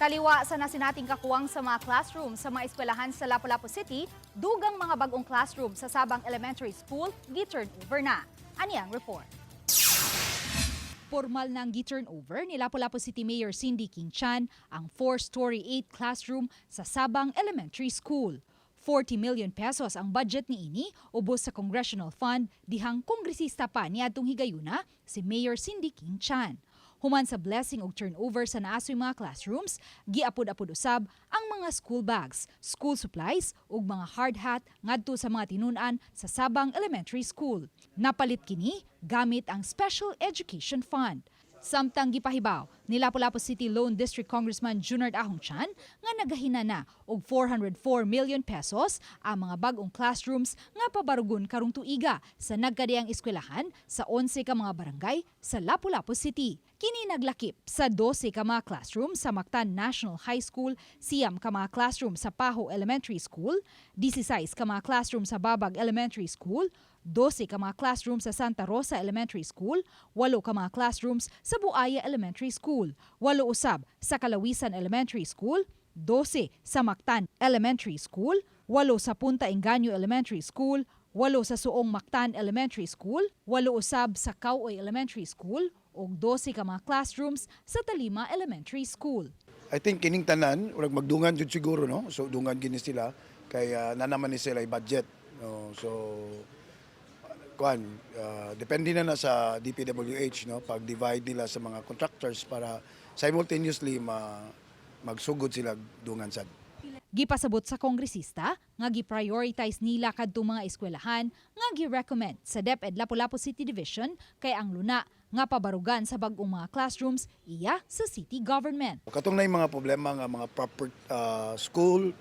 Taliwa sa nasinating kakuwang sa mga classroom sa mga eskwelahan sa Lapu-Lapu City, dugang mga bagong classroom sa Sabang Elementary School, gi-turn over na. Ani ang report. Formal nang gi-turn over ni Lapu-Lapu City Mayor Cindy King Chan ang 4-story 8 classroom sa Sabang Elementary School. 40 million pesos ang budget ni ini ubos sa Congressional Fund dihang kongresista pa niadtong higayuna si Mayor Cindy King Chan. Human sa blessing og turnover sa naasoy mga classrooms, giapod-apod usab ang mga school bags, school supplies ug mga hard hat ngadto sa mga tinun-an sa Sabang Elementary School. Napalit kini gamit ang Special Education Fund. Samtang gipahibaw ni Lapu-Lapu City Lone District Congressman Junard Ahong Chan nga nagahina na og 404 million pesos ang mga bagong classrooms nga pabarugon karong tuiga sa nagkadiyang eskwelahan sa 11 ka mga barangay sa Lapu-Lapu City. Kini naglakip sa 12 ka mga classroom sa Mactan National High School, 9 ka mga classroom sa Paho Elementary School, 16 ka mga classroom sa Babag Elementary School, 12 ka mga classrooms sa Santa Rosa Elementary School, 8 ka mga classrooms sa Buaya Elementary School, 8 usab sa Kalawisan Elementary School, 12 sa Mactan Elementary School, 8 sa Punta Engaño Elementary School, 8 sa Suong Mactan Elementary School, 8 usab sa Kauoy Elementary School, ug 12 ka mga classrooms sa Talima Elementary School. I think kining tanan, urag magdungan jud siguro, no? So dungan gini sila kay nanaman ni sila budget, no? So depende na sa DPWH, no, pag-divide nila sa mga contractors para simultaneously magsugod sila dungan sad. Gipasabot sa kongresista nga gi-prioritize nila kadtong mga eskwelahan nga gi-recommend sa DepEd Lapu-Lapu City Division kay ang luna nga pabarugan sa bag-ong mga classrooms iya sa city government. Katong na yung mga problema nga mga school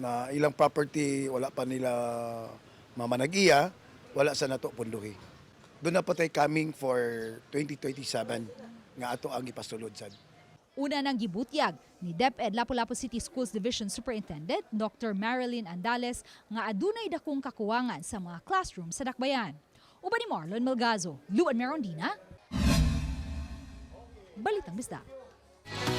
na ilang property wala pa nila mamanag-iya, wala sa nato punduhi. Doon na pa tayo coming for 2027 nga ato ang ipasulod sad. Una nang gibutyag ni DepEd Lapu-Lapu City Schools Division Superintendent Dr. Marilyn Andales nga adunay dakong kakuwangan sa mga classroom sa Dakbayan. Uban ni Marlon Melgazo, Luan Merondina, Balitang Bisda.